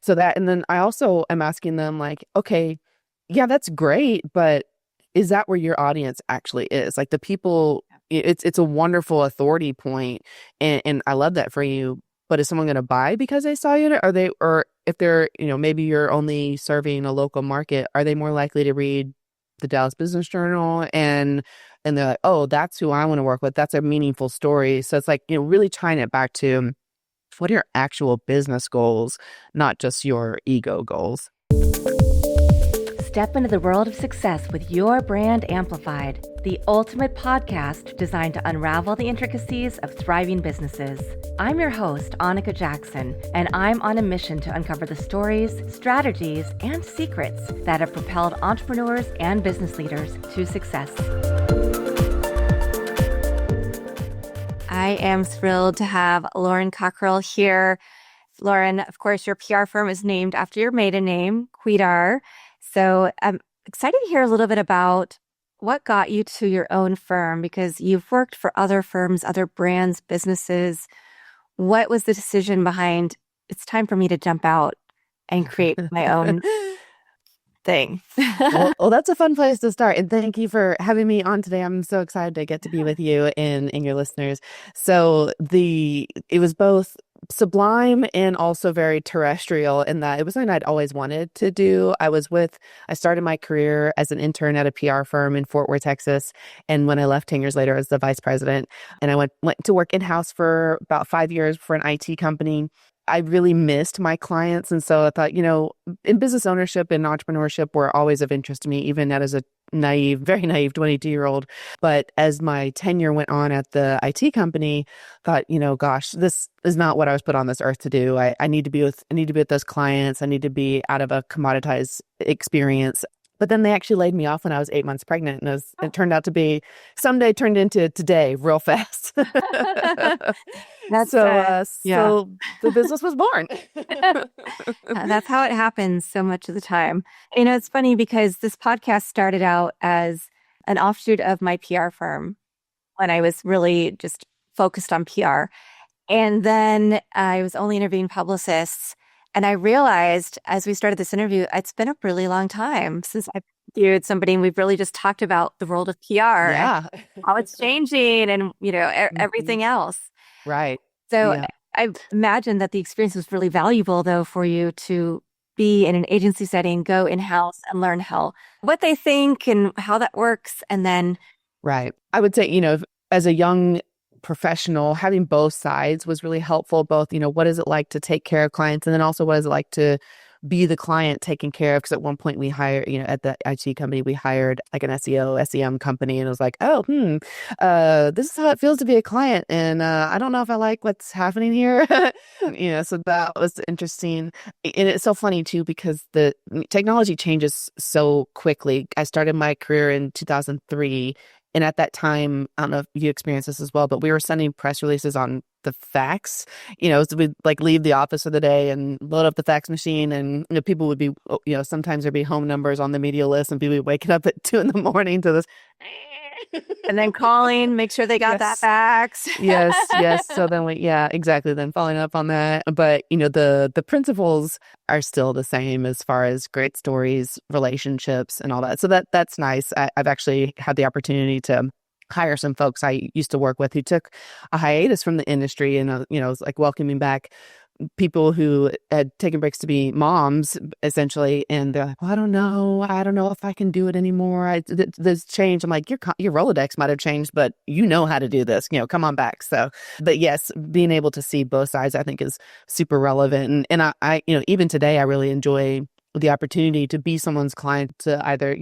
So that, and then I also am asking them like, okay, yeah, that's great, but is that where your audience actually is? Like the people, it's a wonderful authority point, and I love that for you. But is someone going to buy because they saw you? Are they, or if they're, maybe you're only serving a local market, are they more likely to read the Dallas Business Journal and they're like, oh, that's who I want to work with. That's a meaningful story. So it's like, really tying it back to what are your actual business goals, not just your ego goals. Step into the world of success with your brand amplified, the ultimate podcast designed to unravel the intricacies of thriving businesses. I'm your host, Annika Jackson, and I'm on a mission to uncover the stories, strategies, and secrets that have propelled entrepreneurs and business leaders to success. I am thrilled to have Lauren Cockerell here. Lauren, of course, your PR firm is named after your maiden name, Cuidar. So I'm excited to hear a little bit about what got you to your own firm, because you've worked for other firms, other brands, businesses. What was the decision behind, it's time for me to jump out and create my own thing? well, that's a fun place to start. And thank you for having me on today. I'm so excited to get to be with you and your listeners. So it was both sublime and also very terrestrial in that it was something I'd always wanted to do. I started my career as an intern at a PR firm in Fort Worth, Texas. And when I left 10 years later as the vice president, and I went to work in-house for about 5 years for an IT company. I really missed my clients. And so I thought, in business ownership and entrepreneurship were always of interest to me, even as a very naive 22-year-old. But as my tenure went on at the IT company, thought, gosh, this is not what I was put on this earth to do. I need to be with those clients. I need to be out of a commoditized experience. But then they actually laid me off when I was 8 months pregnant. And it turned out to be someday turned into today real fast. So the business was born. That's how it happens so much of the time. It's funny because this podcast started out as an offshoot of my PR firm when I was really just focused on PR. And then I was only interviewing publicists. And I realized as we started this interview, it's been a really long time since I've interviewed somebody, and we've really just talked about the world of PR and how it's changing and, everything else. Right. So I imagine that the experience was really valuable, though, for you to be in an agency setting, go in-house and learn what they think and how that works. And then. Right. I would say, as a young professional, having both sides was really helpful. Both, what is it like to take care of clients? And then also what is it like to be the client taken care of? Because at one point we hired, at the IT company, we hired like an SEO, SEM company. And it was like, this is how it feels to be a client. And I don't know if I like what's happening here. So that was interesting. And it's so funny too, because the technology changes so quickly. I started my career in 2003. And at that time, I don't know if you experienced this as well, but we were sending press releases on the fax, so we'd like leave the office for the day and load up the fax machine. And people would be, sometimes there'd be home numbers on the media list and people would be waking up at 2 a.m. to this. And then calling, make sure they got that fax. Yes. So then exactly. Then following up on that. But, the principles are still the same as far as great stories, relationships, and all that. So that's nice. I've actually had the opportunity to hire some folks I used to work with who took a hiatus from the industry, and it was like welcoming back people who had taken breaks to be moms, essentially, and they're like, well, I don't know if I can do it anymore. There's change. I'm like, your Rolodex might have changed, but you know how to do this. Come on back. So, but yes, being able to see both sides, I think, is super relevant. And I even today, I really enjoy the opportunity to be someone's client, to either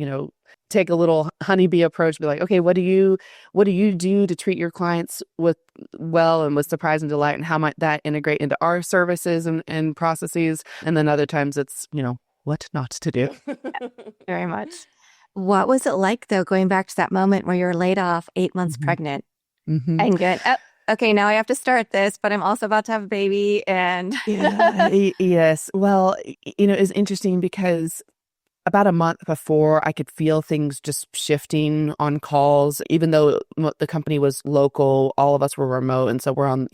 take a little honeybee approach, be like, okay, what do you do to treat your clients with surprise and delight, and how might that integrate into our services and processes? And then other times it's, what not to do. Very much. What was it like, though, going back to that moment where you're laid off 8 months pregnant and good? Okay, now I have to start this, but I'm also about to have a baby. And yes. Well, it's interesting because about a month before, I could feel things just shifting on calls, even though the company was local, all of us were remote. And so we're on,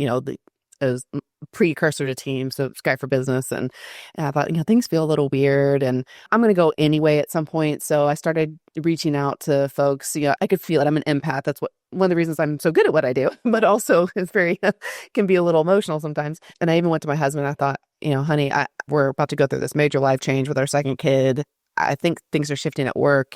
as precursor to team, so Sky for Business. And I thought, things feel a little weird and I'm going to go anyway at some point. So I started reaching out to folks. I could feel it. I'm an empath. That's one of the reasons I'm so good at what I do, but also it's very, can be a little emotional sometimes. And I even went to my husband. I thought, honey, we're about to go through this major life change with our second kid. I think things are shifting at work.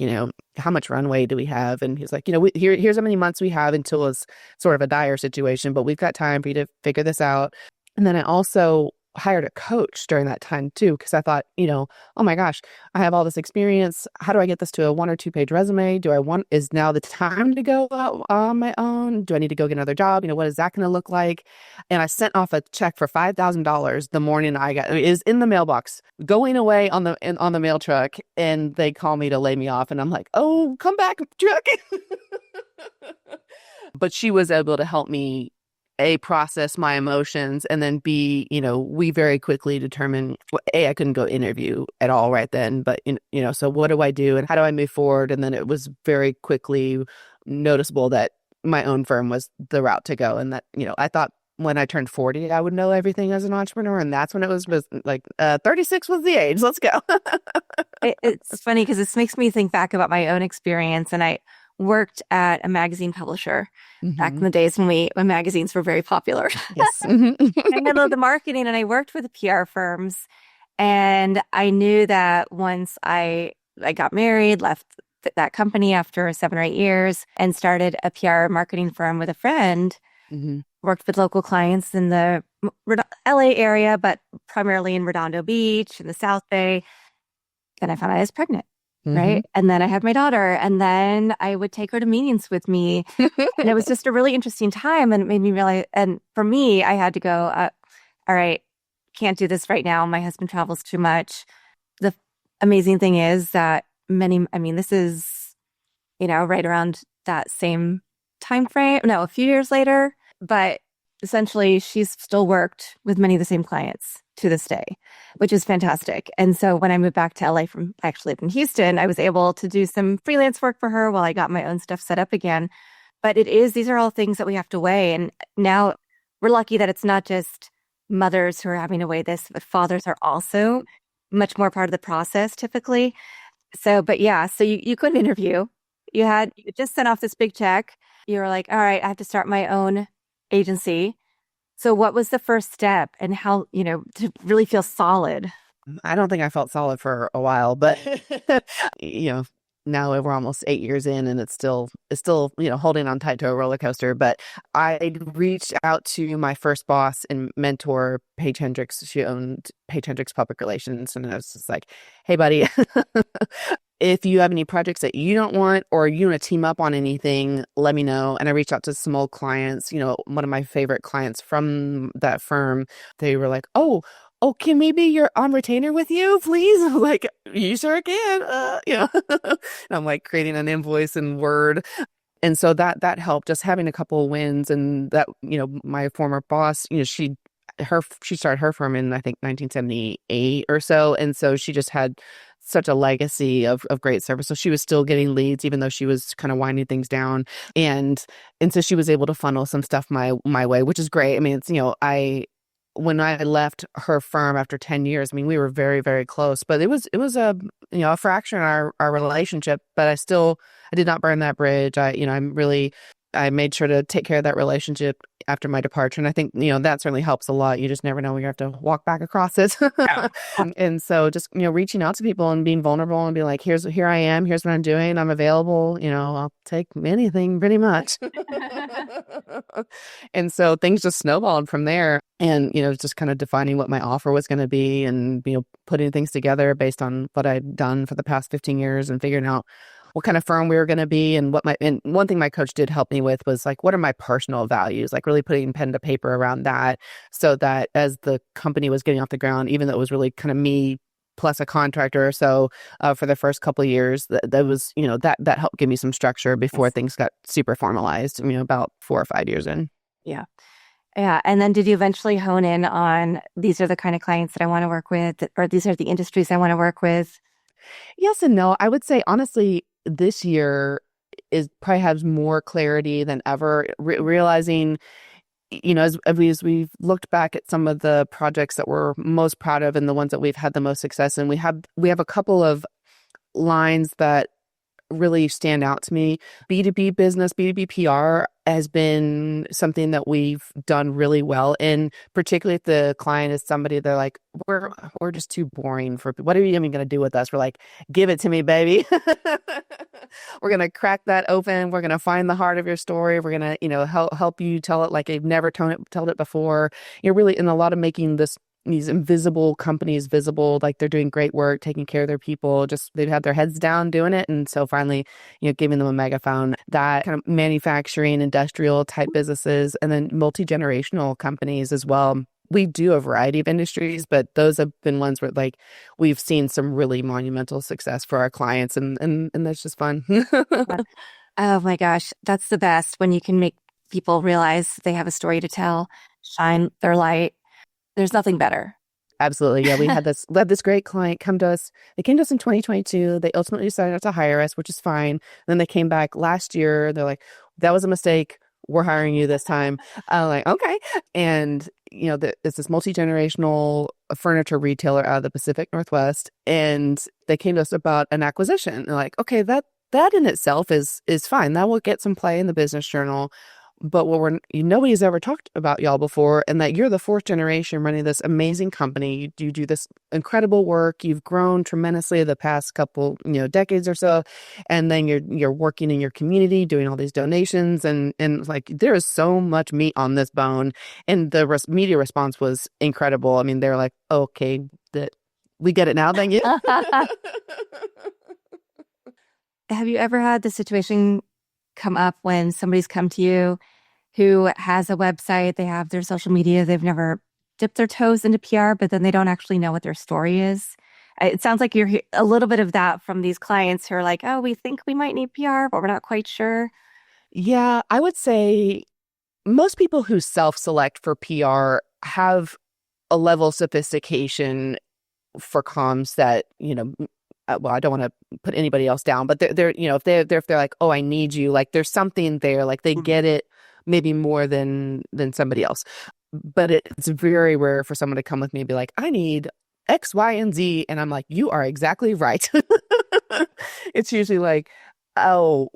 How much runway do we have? And he's like, here's how many months we have until it's sort of a dire situation, but we've got time for you to figure this out. And then I also hired a coach during that time too, because I thought, oh my gosh, I have all this experience. How do I get this to a 1 or 2 page resume? Is now the time to go out on my own? Do I need to go get another job? What is that going to look like? And I sent off a check for $5,000 the morning it is in the mailbox, going away on the mail truck. And they call me to lay me off. And I'm like, oh, come back, truck. But she was able to help me process my emotions, and then B, we very quickly determined, I couldn't go interview at all right then, but so what do I do and how do I move forward? And then it was very quickly noticeable that my own firm was the route to go, and that I thought when I turned 40 I would know everything as an entrepreneur, and that's when it was like 36 was the age. Let's go. It's funny because this makes me think back about my own experience, and I worked at a magazine publisher back in the days when magazines were very popular. Yes. I handled the marketing and I worked with the PR firms. And I knew that once I got married, left that company after 7 or 8 years and started a PR marketing firm with a friend, worked with local clients in the LA area, but primarily in Redondo Beach in the South Bay. Then I found out I was pregnant. Right. And then I had my daughter, and then I would take her to meetings with me. And it was just a really interesting time. And it made me realize, and for me, I had to go, all right, can't do this right now. My husband travels too much. The amazing thing is that this is, right around that same time frame. No, a few years later, but essentially she's still worked with many of the same clients to this day, which is fantastic. And so when I moved back to LA I actually lived in Houston, I was able to do some freelance work for her while I got my own stuff set up again. But these are all things that we have to weigh. And now we're lucky that it's not just mothers who are having to weigh this, but fathers are also much more part of the process typically. So, but yeah, so you couldn't interview. You just sent off this big check. You were like, all right, I have to start my own agency. So what was the first step and how, to really feel solid? I don't think I felt solid for a while, but now we're almost 8 years in and it's still, holding on tight to a roller coaster. But I reached out to my first boss and mentor, Paige Hendricks. She owned Paige Hendricks Public Relations. And I was just like, hey, buddy, if you have any projects that you don't want or you want to team up on anything, let me know. And I reached out to some old clients, one of my favorite clients from that firm. They were like, oh, can we be on retainer with you, please? I'm like, you sure can. And I'm like creating an invoice in Word. And so that helped, just having a couple of wins. And that, my former boss, she started her firm in, I think, 1978 or so. And so she just had such a legacy of great service. So she was still getting leads, even though she was kind of winding things down. And so she was able to funnel some stuff my way, which is great. I mean, it's, when I left her firm after 10 years, we were very, very close, but it was a fracture in our relationship, but I did not burn that bridge. I made sure to take care of that relationship after my departure. And I think, that certainly helps a lot. You just never know when you have to walk back across it. And so just, reaching out to people and being vulnerable and being like, here I am, here's what I'm doing. I'm available. I'll take anything pretty much. And so things just snowballed from there. And, just kind of defining what my offer was going to be and, putting things together based on what I'd done for the past 15 years and figuring out what kind of firm we were going to be. And one thing my coach did help me with was like, what are my personal values? Like really putting pen to paper around that, so that as the company was getting off the ground, even though it was really kind of me plus a contractor or so for the first couple of years, that was, that helped give me some structure before things got super formalized, about 4 or 5 years in. Yeah. Yeah. And then did you eventually hone in on these are the kind of clients that I want to work with, or these are the industries I want to work with? Yes and no. I would say, honestly, this year probably has more clarity than ever, realizing as we've looked back at some of the projects that we're most proud of and the ones that we've had the most success in, we have a couple of lines that really stand out to me. B2B business, B2B PR has been something that we've done really well in, particularly if the client is somebody they're like, we're just too boring for, what are you even going to do with us? We're like, give it to me, baby. We're going to crack that open. We're going to find the heart of your story. We're going to, help you tell it like you've never told it before. You're really in a lot of making these invisible companies visible, like they're doing great work, taking care of their people, just they've had their heads down doing it. And so finally, giving them a megaphone, that kind of manufacturing, industrial type businesses, and then multi-generational companies as well. We do a variety of industries, but those have been ones where like we've seen some really monumental success for our clients, and that's just fun. Oh my gosh, that's the best when you can make people realize they have a story to tell, shine their light. There's nothing better. Absolutely. Yeah. We had this great client come to us. They came to us in 2022. They ultimately decided not to hire us, which is fine. And then they came back last year. They're like, that was a mistake. We're hiring you this time. I'm like, okay. And, it's this multi-generational furniture retailer out of the Pacific Northwest. And they came to us about an acquisition. They're like, okay, that in itself is fine. That will get some play in the business journal. But nobody's ever talked about y'all before, and that you're the fourth generation running this amazing company. You do this incredible work. You've grown tremendously the past couple, decades or so, and then you're working in your community, doing all these donations, and like there is so much meat on this bone. And the media response was incredible. I mean, they're like, okay, that we get it now. Thank you. Have you ever had the situation come up when somebody's come to you who has a website, they have their social media, they've never dipped their toes into PR, but then they don't actually know what their story is? It sounds like you're a little bit of that from these clients who are like, oh, we think we might need PR, but we're not quite sure. Yeah, I would say most people who self-select for PR have a level of sophistication for comms that, well, I don't want to put anybody else down, but they're if they're like, oh, I need you, like there's something there, like they get it maybe more than somebody else. But it's very rare for someone to come with me and be like, I need X, Y, and Z. And I'm like, you are exactly right. It's usually like, oh,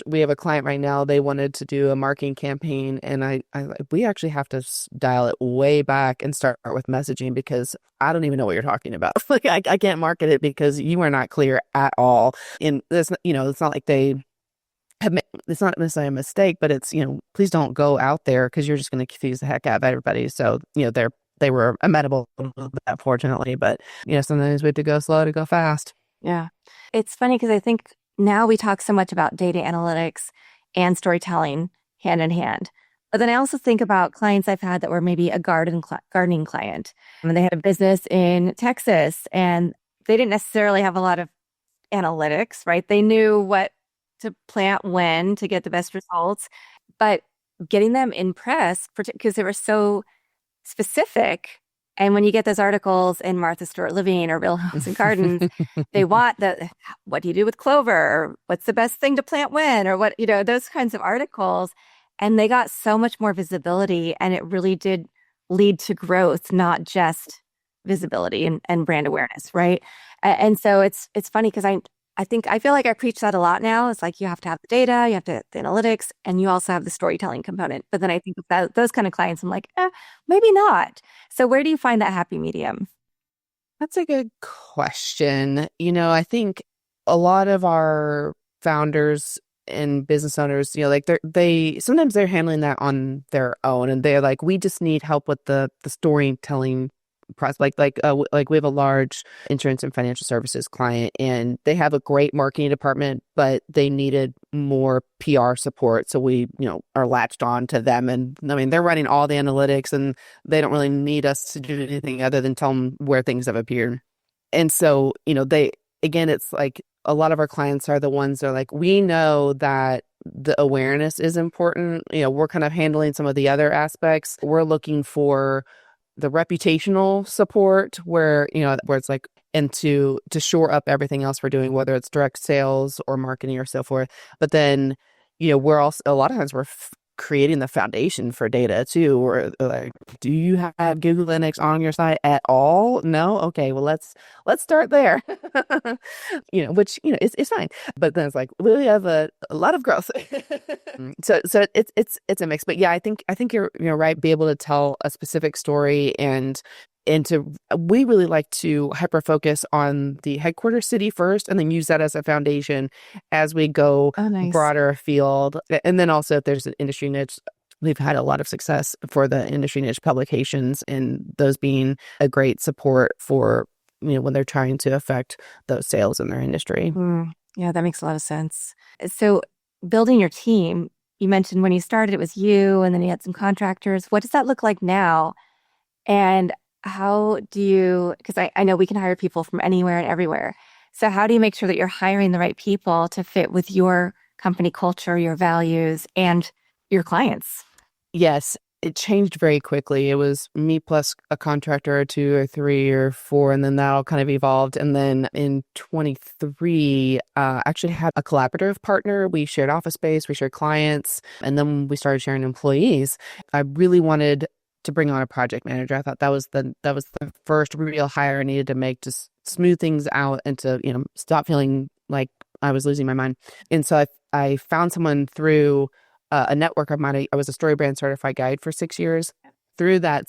we have a client right now. They wanted to do a marketing campaign, and we actually have to dial it way back and start with messaging because I don't even know what you're talking about. Like I can't market it because you are not clear at all. And this, it's not like it's not necessarily a mistake, but it's please don't go out there because you're just going to confuse the heck out of everybody. So they were amenable to that, fortunately, but sometimes we have to go slow to go fast. Yeah, it's funny because I think now we talk so much about data analytics and storytelling hand in hand. But then I also think about clients I've had that were maybe a gardening client. And they had a business in Texas and they didn't necessarily have a lot of analytics, right? They knew what to plant when to get the best results. But getting them in press, because they were so specific. And when you get those articles in Martha Stewart Living or Real Homes and Gardens, they want what do you do with clover? Or what's the best thing to plant when? Or what, those kinds of articles. And they got so much more visibility, and it really did lead to growth, not just visibility and brand awareness, right? And so it's funny because I feel like I preach that a lot now. It's like you have to have the data, you have to have the analytics, and you also have the storytelling component. But then I think of those kind of clients, I'm like, maybe not. So where do you find that happy medium? That's a good question. I think a lot of our founders and business owners, like they sometimes they're handling that on their own, and they're like, we just need help with the storytelling process. Like we have a large insurance and financial services client, and they have a great marketing department, but they needed more PR support. So we, are latched on to them, and I mean, they're running all the analytics, and they don't really need us to do anything other than tell them where things have appeared. And so, it's like a lot of our clients are the ones that are like, we know that the awareness is important. We're kind of handling some of the other aspects. We're looking for the reputational support where it's like, and to shore up everything else we're doing, whether it's direct sales or marketing or so forth. But then, we're also, a lot of times creating the foundation for data too. Or like, do you have Google Linux on your site at all? No? Okay, well let's start there. Which, it's fine. But then it's like, we have a lot of growth. So it's a mix. But yeah, I think you're right, be able to tell a specific story and we really like to hyper focus on the headquarters city first and then use that as a foundation as we go Oh, nice. broader afield. And then also if there's an industry niche, we've had a lot of success for the industry niche publications and those being a great support for, when they're trying to affect those sales in their industry. Yeah, that makes a lot of sense. So building your team, you mentioned when you started, it was you and then you had some contractors. What does that look like now? And how do you, because I know we can hire people from anywhere and everywhere. So how do you make sure that you're hiring the right people to fit with your company culture, your values, and your clients? Yes, it changed very quickly. It was me plus a contractor or two or three or four, and then that all kind of evolved. And then in 23, actually had a collaborative partner. We shared office space, we shared clients, and then we started sharing employees. I really wanted to bring on a project manager. I thought that was the first real hire I needed to make to smooth things out and to stop feeling like I was losing my mind. And so I found someone through a network of mine. I was a StoryBrand certified guide for 6 years. Through that,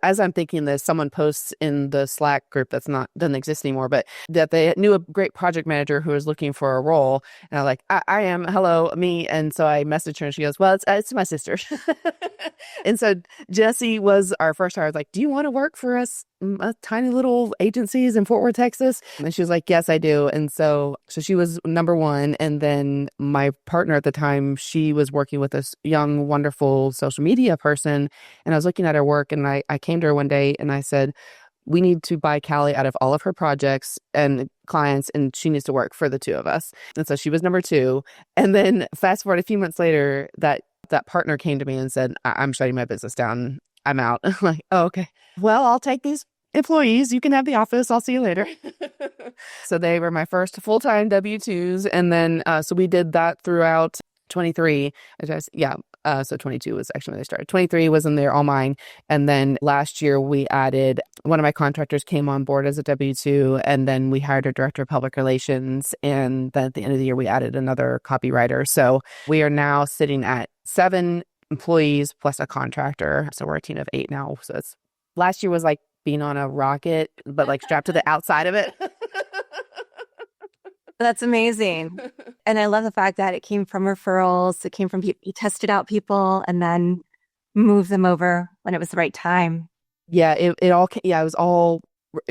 as I'm thinking this, someone posts in the Slack group doesn't exist anymore, but that they knew a great project manager who was looking for a role. And I'm like, I am, hello, me. And so I messaged her and she goes, well, it's my sister. And so Jessie was our first hire. I was like, do you want to work for us? Tiny little agencies in Fort Worth, Texas? And she was like, yes, I do. And so she was number one. And then my partner at the time, she was working with this young, wonderful social media person. And I was looking at her work and I came to her one day and I said, we need to buy Callie out of all of her projects and clients, and she needs to work for the two of us. And so she was number two. And then fast forward a few months later, that partner came to me and said, I'm shutting my business down. I'm out. I'm like, oh, okay. Well, I'll take these employees. You can have the office. I'll see you later. So they were my first full-time W-2s. And then, so we did that throughout 23. So 22 was actually when they started. 23 was in there, all mine. And then last year we added, one of my contractors came on board as a W-2, and then we hired a director of public relations. And then at the end of the year, we added another copywriter. So we are now sitting at 7 employees plus a contractor. So we're a team of 8 now. So last year was like being on a rocket, but like strapped to the outside of it. That's amazing. And I love the fact that it came from referrals. It came from people. You tested out people and then moved them over when it was the right time. Yeah, it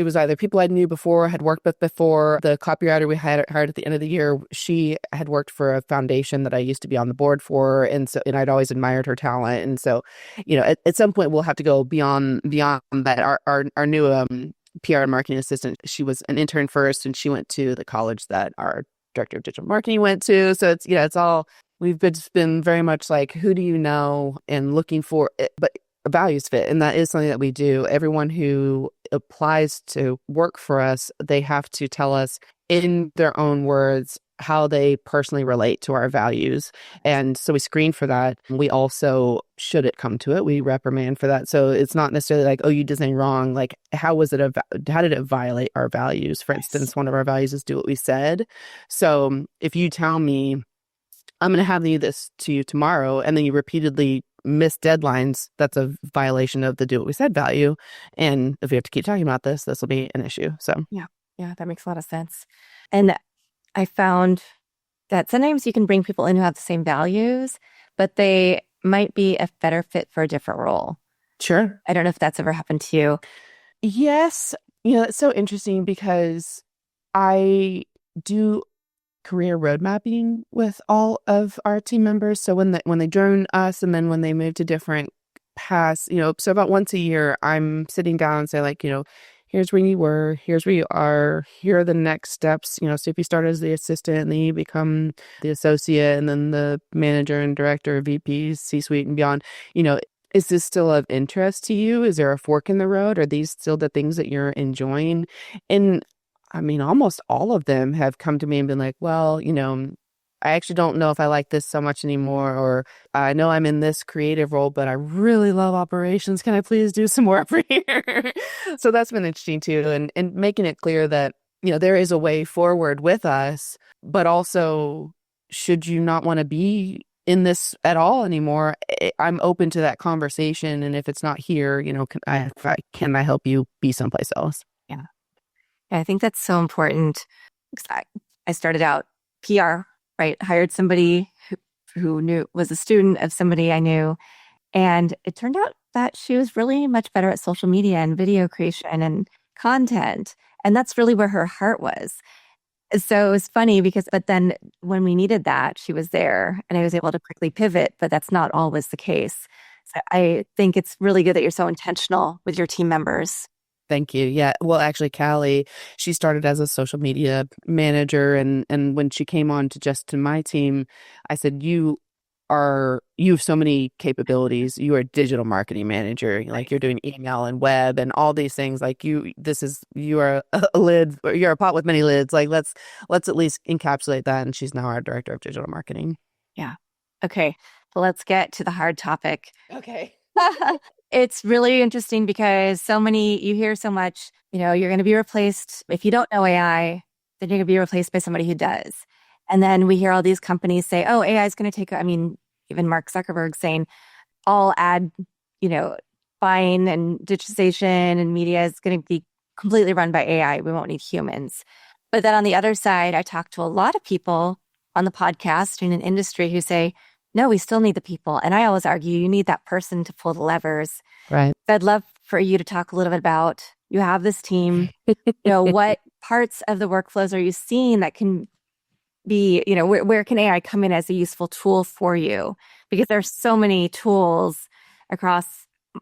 was either people I knew before, had worked with before. The copywriter we hired at the end of the year, she had worked for a foundation that I used to be on the board for. And I'd always admired her talent. And so, at some point we'll have to go beyond that. Our new PR and marketing assistant, she was an intern first, and she went to the college that our director of digital marketing went to. So it's all, we've been very much like, who do you know, and looking for it, but a values fit. And that is something that we do. Everyone who applies to work for us, they have to tell us in their own words how they personally relate to our values. And so we screen for that. We also, should it come to it, we reprimand for that. So it's not necessarily like, oh, you did something wrong. Like, how did it violate our values? For instance, one of our values is do what we said. So if you tell me, I'm going to have this to you tomorrow, and then you repeatedly miss deadlines, that's a violation of the do what we said value. And if we have to keep talking about this will be an issue. So yeah, that makes a lot of sense. And I found that sometimes you can bring people in who have the same values, but they might be a better fit for a different role. Sure. I don't know if that's ever happened to you. Yes. It's so interesting because I do career road mapping with all of our team members. So when they join us, and then when they move to different paths, so about once a year, I'm sitting down and say, like, here's where you were, here's where you are, here are the next steps. So if you start as the assistant, and then you become the associate, and then the manager and director, VP, C-suite and beyond, is this still of interest to you? Is there a fork in the road? Are these still the things that you're enjoying? And I mean, almost all of them have come to me and been like, well, I actually don't know if I like this so much anymore, or I know I'm in this creative role, but I really love operations. Can I please do some more over here? So that's been interesting too. And making it clear that, there is a way forward with us, but also should you not want to be in this at all anymore, I'm open to that conversation. And if it's not here, can I help you be someplace else? Yeah. I think that's so important. 'Cause I started out PR, right? Hired somebody who knew was a student of somebody I knew. And it turned out that she was really much better at social media and video creation and content. And that's really where her heart was. So it was funny because, but then when we needed that, she was there and I was able to quickly pivot, but that's not always the case. So I think it's really good that you're so intentional with your team members. Thank you. Yeah. Well, actually, Callie, she started as a social media manager. And when she came on to my team, I said, you have so many capabilities. You are a digital marketing manager. Like you're doing email and web and all these things. Like you are a lid, or you're a pot with many lids. Like let's at least encapsulate that. And she's now our director of digital marketing. Yeah. Okay. Well, let's get to the hard topic. Okay. It's really interesting because you hear so much, you're going to be replaced. If you don't know AI, then you're going to be replaced by somebody who does. And then we hear all these companies say, oh, AI is going to take, even Mark Zuckerberg saying all ad, buying and digitization and media is going to be completely run by AI. We won't need humans. But then on the other side, I talk to a lot of people on the podcast in an industry who say, no, we still need the people. And I always argue you need that person to pull the levers. Right. So I'd love for you to talk a little bit about, you have this team, what parts of the workflows are you seeing that can be, where can AI come in as a useful tool for you? Because there's so many tools across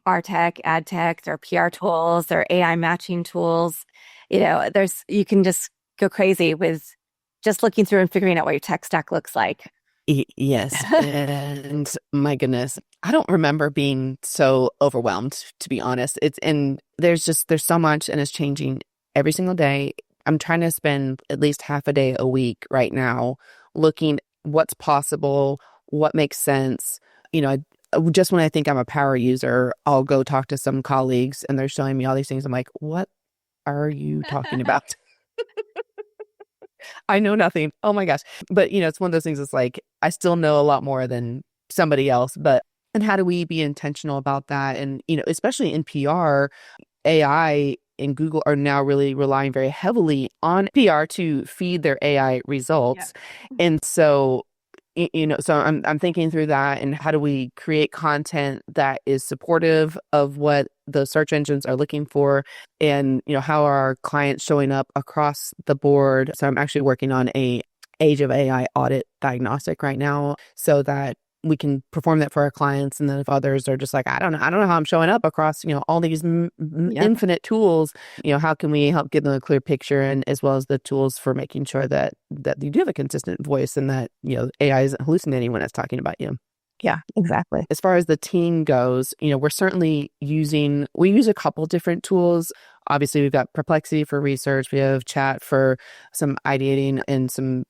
our tech, ad tech, there are PR tools, there are AI matching tools. You can just go crazy with just looking through and figuring out what your tech stack looks like. Yes. And my goodness, I don't remember being so overwhelmed, to be honest. There's so much and it's changing every single day. I'm trying to spend at least half a day a week right now looking what's possible, what makes sense. Just when I think I'm a power user, I'll go talk to some colleagues and they're showing me all these things. I'm like, what are you talking about? I know nothing. Oh my gosh. But, it's one of those things that's like, I still know a lot more than somebody else. And how do we be intentional about that? And, especially in PR, AI and Google are now really relying very heavily on PR to feed their AI results. Yeah. And so, so I'm thinking through that and how do we create content that is supportive of what the search engines are looking for, and how are our clients showing up across the board. So I'm actually working on a age of AI audit diagnostic right now so that we can perform that for our clients. And then if others are just like, I don't know how I'm showing up across, all these infinite tools, how can we help give them a clear picture, and as well as the tools for making sure that you do have a consistent voice and that, AI isn't hallucinating when it's talking about you. Yeah, exactly. As far as the team goes, we're certainly we use a couple different tools. Obviously, we've got Perplexity for research. We have Chat for some ideating and some,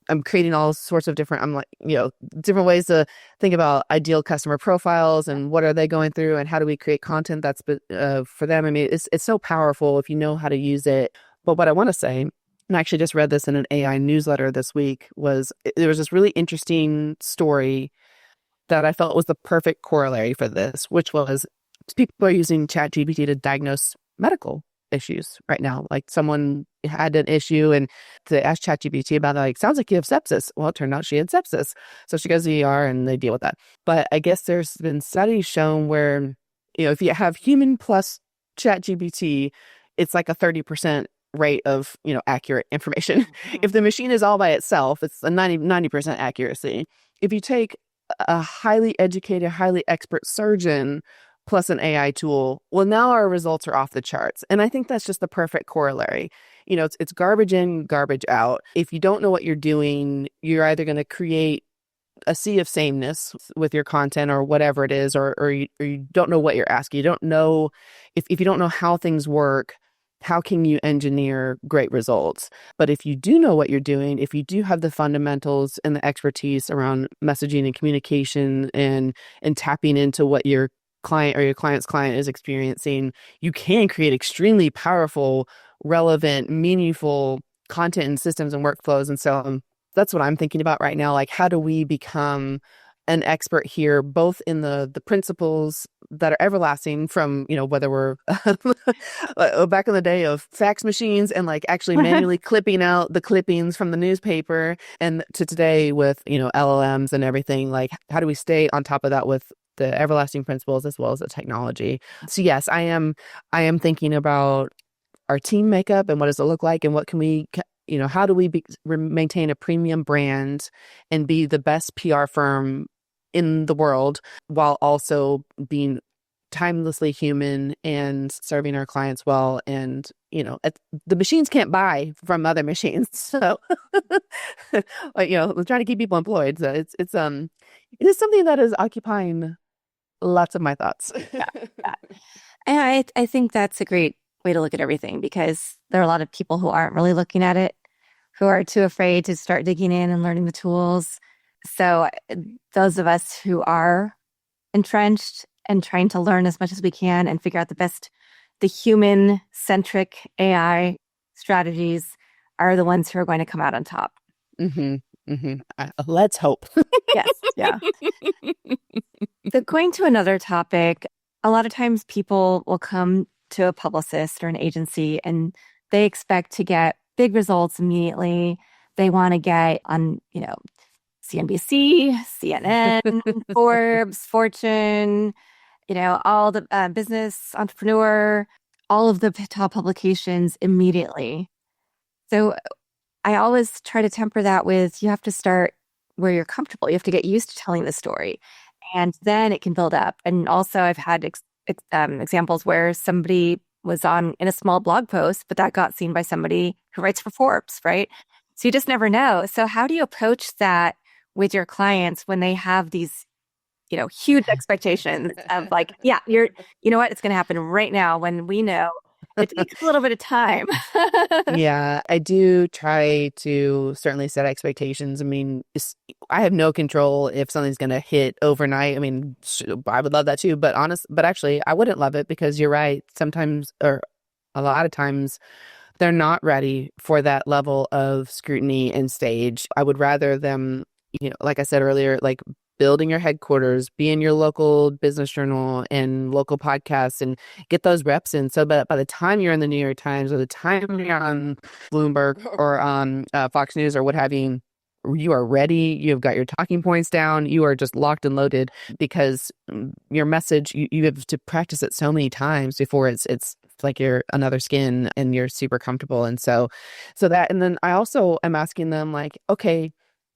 I'm creating all sorts of different ways to think about ideal customer profiles and what are they going through and how do we create content that's for them. I mean, it's so powerful if you know how to use it. But what I want to say, and I actually just read this in an AI newsletter this week, was there was this really interesting story that I felt was the perfect corollary for this, which was people are using ChatGPT to diagnose medical issues right now. Like someone had an issue and to ask ChatGPT about it, like, sounds like you have sepsis. Well, it turned out she had sepsis. So she goes to the ER and they deal with that. But I guess there's been studies shown where, if you have human plus ChatGPT, it's like a 30% rate of, accurate information. Mm-hmm. If the machine is all by itself, it's a 90% accuracy. If you take a highly educated, highly expert surgeon plus an AI tool, well, now our results are off the charts. And I think that's just the perfect corollary. It's garbage in, garbage out. If you don't know what you're doing, you're either going to create a sea of sameness with your content or whatever it is, or you don't know what you're asking. You don't know if you don't know how things work, how can you engineer great results? But if you do know what you're doing, if you do have the fundamentals and the expertise around messaging and communication and tapping into what your client or your client's client is experiencing, you can create extremely powerful, relevant, meaningful content and systems and workflows. And so that's what I'm thinking about right now. Like, how do we become an expert here, both in the principles that are everlasting from, whether we're back in the day of fax machines and like actually manually clipping out the clippings from the newspaper, and to today with, LLMs and everything. Like, how do we stay on top of that with the everlasting principles as well as the technology? So yes, I am thinking about our team makeup and what does it look like and what can we, how do we maintain a premium brand and be the best PR firm in the world while also being timelessly human and serving our clients well. And, the machines can't buy from other machines. So, we're trying to keep people employed. So it is something that is occupying lots of my thoughts. Yeah, yeah. And I think that's a great way to look at everything, because there are a lot of people who aren't really looking at it, who are too afraid to start digging in and learning the tools. So those of us who are entrenched and trying to learn as much as we can and figure out the human-centric AI strategies are the ones who are going to come out on top. Mm-hmm. Mm-hmm. Let's hope. Yes. Yeah. So going to another topic, a lot of times people will come to a publicist or an agency and they expect to get big results immediately. They want to get on, CNBC, CNN, Forbes, Fortune, all the Business Entrepreneur, all of the top publications immediately. So I always try to temper that with, you have to start where you're comfortable. You have to get used to telling the story, and then it can build up. And also I've had examples where somebody was in a small blog post, but that got seen by somebody who writes for Forbes, right? So you just never know. So how do you approach that with your clients when they have these, huge expectations of like, yeah, you know what, it's going to happen right now, when we know it takes a little bit of time. Yeah, I do try to certainly set expectations. I mean, I have no control if something's going to hit overnight. I mean, I would love that too, but actually, I wouldn't love it, because you're right. Sometimes, or a lot of times, they're not ready for that level of scrutiny and stage. I would rather them, like I said earlier, like building your headquarters, be in your local business journal and local podcasts and get those reps in. So by the time you're in the New York Times or the time you're on Bloomberg or on Fox News or what have you, you are ready. You've got your talking points down. You are just locked and loaded, because your message, you have to practice it so many times before it's like you're another skin and you're super comfortable. And so that, and then I also am asking them like, okay,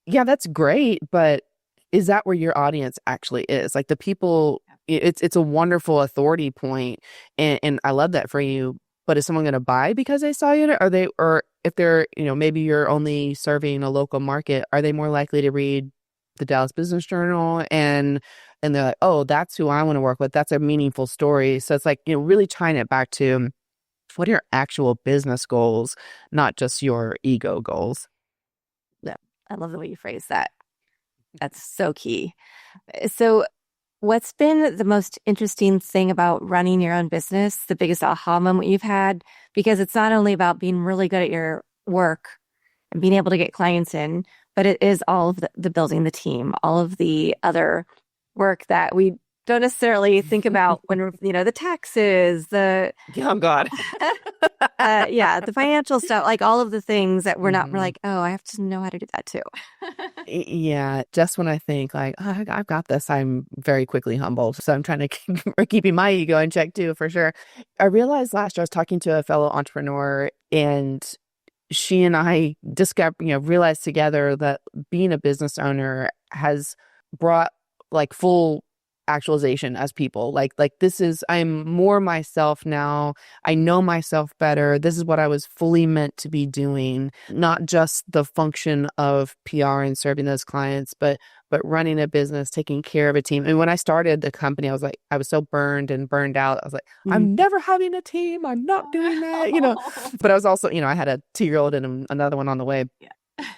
yeah, that's great, but is that where your audience actually is? Like the people, it's a wonderful authority point, and I love that for you. But is someone going to buy because they saw you? Or if they're, maybe you're only serving a local market, are they more likely to read the Dallas Business Journal and they're like, oh, that's who I want to work with. That's a meaningful story. So it's like, really tying it back to what are your actual business goals, not just your ego goals. Yeah, I love the way you phrase that. That's so key. So what's been the most interesting thing about running your own business, the biggest aha moment you've had? Because it's not only about being really good at your work and being able to get clients in, but it is all of the building the team, all of the other work that we don't necessarily think about when we're, the taxes, Oh God. the financial stuff, like all of the things that we're like, oh, I have to know how to do that too. Yeah, just when I think like, oh, I've got this, I'm very quickly humbled. So I'm trying to keeping my ego in check too, for sure. I realized last year I was talking to a fellow entrepreneur, and she and I realized together that being a business owner has brought like full actualization as people. Like this is, I'm more myself now. I know myself better. This is what I was fully meant to be doing, not just the function of PR and serving those clients, but running a business, taking care of a team. And when I started the company, I was so burned out. I was like, Mm. I'm never having a team. I'm not doing that, But I was also, I had a 2-year-old and another one on the way. Yeah.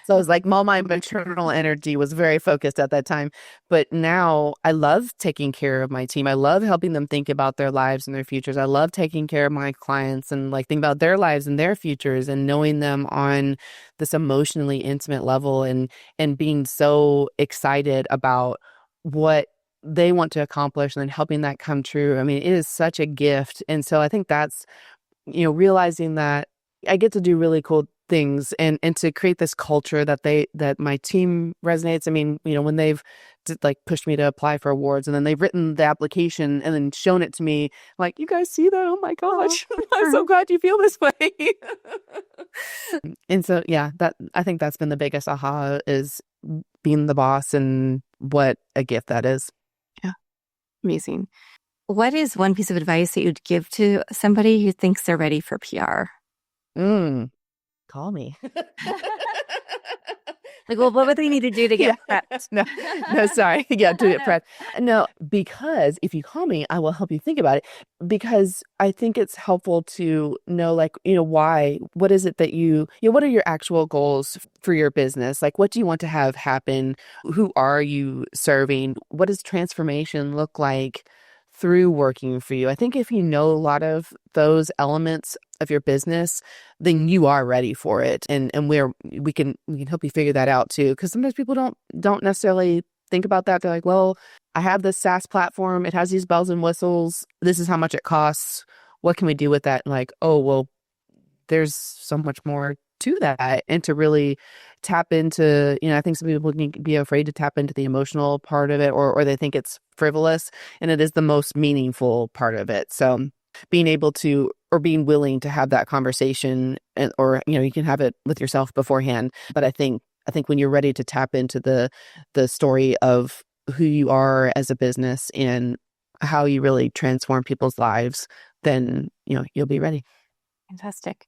So it was like all my maternal energy was very focused at that time. But now I love taking care of my team. I love helping them think about their lives and their futures. I love taking care of my clients and like think about their lives and their futures and knowing them on this emotionally intimate level and being so excited about what they want to accomplish and then helping that come true. I mean, it is such a gift. And so I think that's, realizing that I get to do really cool things and to create this culture that my team resonates. I mean, when they've like pushed me to apply for awards and then they've written the application and then shown it to me, like, you guys see that? Oh my gosh, I'm so glad you feel this way. And so, yeah, I think that's been the biggest aha is being the boss and what a gift that is. Yeah. Amazing. What is one piece of advice that you'd give to somebody who thinks they're ready for PR? Call me. Like, well, what would they need to do to get prepped? No, sorry. Yeah, to get prepped. No, because if you call me, I will help you think about it. Because I think it's helpful to know, like, why, what is it that what are your actual goals for your business? Like, what do you want to have happen? Who are you serving? What does transformation look like through working for you? I think if you know a lot of those elements of your business, then you are ready for it. And we can help you figure that out too. Because sometimes people don't necessarily think about that. They're like, well, I have this SaaS platform. It has these bells and whistles. This is how much it costs. What can we do with that? And like, oh, well, there's so much more to that. And to really tap into, I think some people can be afraid to tap into the emotional part of it, or they think it's frivolous, and it is the most meaningful part of it. So being able to, or being willing to have that conversation, or you can have it with yourself beforehand. But I think when you're ready to tap into the story of who you are as a business and how you really transform people's lives, then you'll be ready. Fantastic.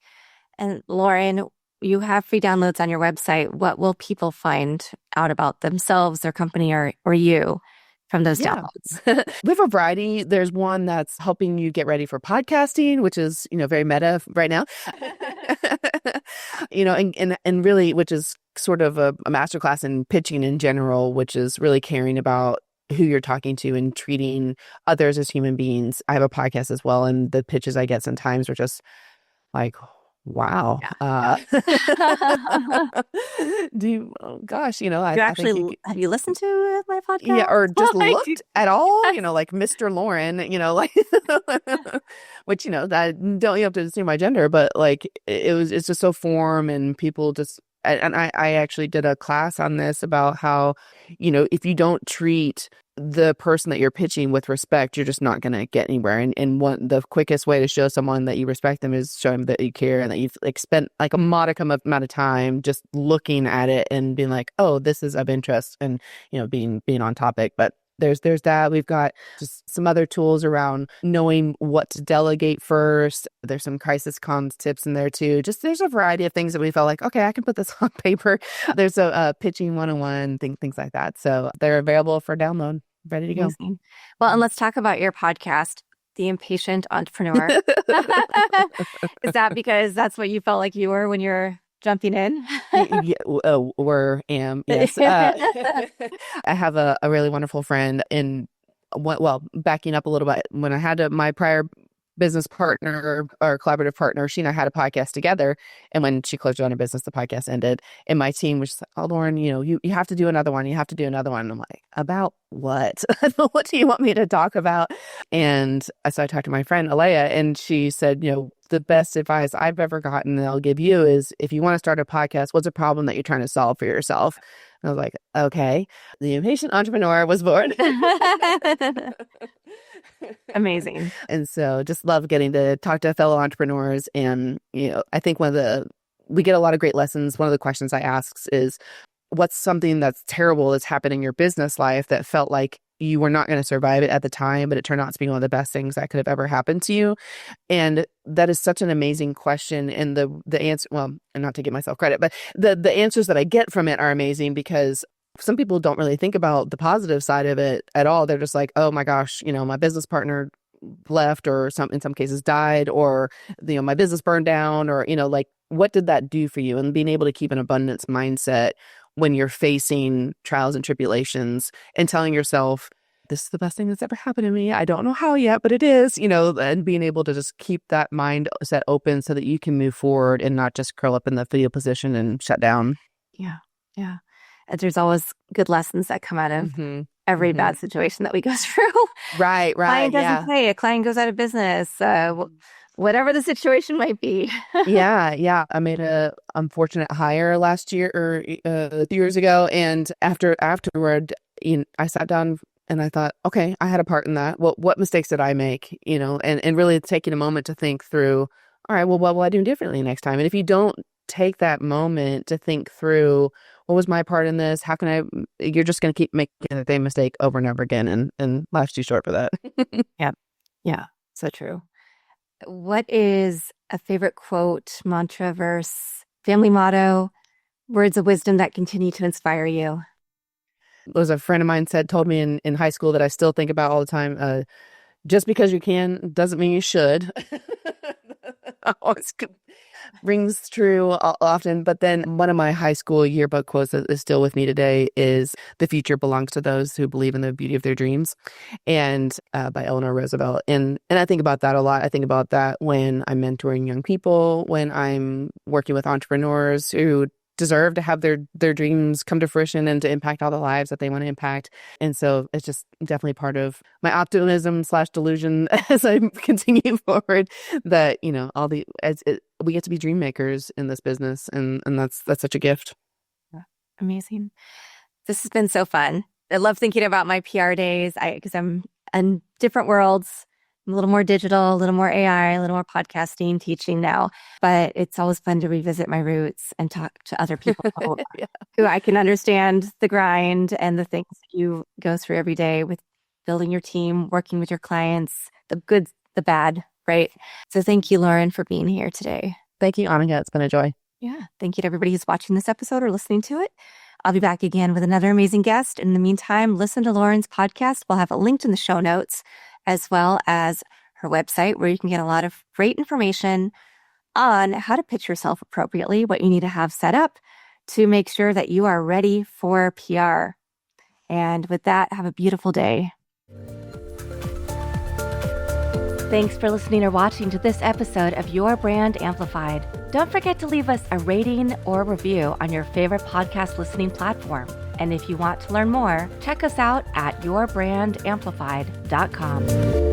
And Lauren, you have free downloads on your website. What will people find out about themselves, their company, or you from those downloads? We have a variety. There's one that's helping you get ready for podcasting, which is, very meta right now. And really, which is sort of a masterclass in pitching in general, which is really caring about who you're talking to and treating others as human beings. I have a podcast as well, and the pitches I get sometimes are just like, wow. Yeah. Oh gosh, Have you listened to my podcast? Yeah, or just looked at all, like Mr. Lauren, like, which, that don't you have to see my gender, but like, it's just so form, and people just, and I actually did a class on this about how, if you don't treat the person that you're pitching with respect, you're just not going to get anywhere. And the quickest way to show someone that you respect them is show them that you care and that you've spent like a modicum amount of time just looking at it and being like, oh, this is of interest, and being on topic. But there's that. We've got just some other tools around knowing what to delegate first. There's some crisis comms tips in there too. Just there's a variety of things that we felt like, okay, I can put this on paper. There's a pitching 101, things like that. So they're available for download. Ready to go. Amazing. Well, and let's talk about your podcast, The Impatient Entrepreneur. Is that because that's what you felt like you were when you're jumping in? Yes. I have a really wonderful friend, and backing up a little bit, when I had my prior business partner or collaborative partner, she and I had a podcast together, and when she closed down her business, the podcast ended, and my team was just like, oh, Lauren, you have to do another one. You have to do another one. And I'm like, about what? What do you want me to talk about? And so I talked to my friend Alea, and she said, the best advice I've ever gotten that I'll give you is, if you want to start a podcast, what's a problem that you're trying to solve for yourself? And I was like, okay. The Impatient Entrepreneur was born. Amazing. And so just love getting to talk to fellow entrepreneurs. And, I think we get a lot of great lessons. One of the questions I ask is, what's something that's terrible that's happened in your business life that felt like you were not going to survive it at the time, but it turned out to be one of the best things that could have ever happened to you? And that is such an amazing question. And the answer, well, and not to give myself credit, but the answers that I get from it are amazing, because some people don't really think about the positive side of it at all. They're just like, oh my gosh, my business partner left, or in some cases died, or my business burned down, or like, what did that do for you? And being able to keep an abundance mindset when you're facing trials and tribulations, and telling yourself, this is the best thing that's ever happened to me. I don't know how yet, but it is, and being able to just keep that mind set open so that you can move forward and not just curl up in the fetal position and shut down. Yeah. Yeah. There's always good lessons that come out of every bad situation that we go through. Right. Client doesn't pay. A client goes out of business. Whatever the situation might be. Yeah. I made a unfortunate hire last year, or 2 years ago, and afterward, I sat down and I thought, okay, I had a part in that. Well, what mistakes did I make? And really taking a moment to think through, all right, well, what will I do differently next time? And if you don't take that moment to think through, what was my part in this? How can you're just going to keep making the same mistake over and over again, and life's too short for that. Yep. Yeah. So true. What is a favorite quote, mantra, verse, family motto, words of wisdom that continue to inspire you? Was a friend of mine told me in high school that I still think about all the time. Just because you can doesn't mean you should. Always rings true often. But then one of my high school yearbook quotes that is still with me today is, "The future belongs to those who believe in the beauty of their dreams," and by Eleanor Roosevelt. And I think about that a lot. I think about that when I'm mentoring young people, when I'm working with entrepreneurs who deserve to have their dreams come to fruition and to impact all the lives that they want to impact. And so it's just definitely part of my optimism / delusion as I continue forward, that, we get to be dream makers in this business. And that's such a gift. Amazing. This has been so fun. I love thinking about my PR days because I'm in different worlds. I'm a little more digital, a little more AI, a little more podcasting, teaching now. But it's always fun to revisit my roots and talk to other people who I can understand the grind and the things that you go through every day with building your team, working with your clients, the good, the bad, right? So thank you, Lauren, for being here today. Thank you, Annika. It's been a joy. Yeah. Thank you to everybody who's watching this episode or listening to it. I'll be back again with another amazing guest. In the meantime, listen to Lauren's podcast. We'll have it linked in the show notes, as well as her website, where you can get a lot of great information on how to pitch yourself appropriately, what you need to have set up to make sure that you are ready for PR. And with that, have a beautiful day. Thanks for listening or watching to this episode of Your Brand Amplified. Don't forget to leave us a rating or review on your favorite podcast listening platform. And if you want to learn more, check us out at yourbandamplified.com.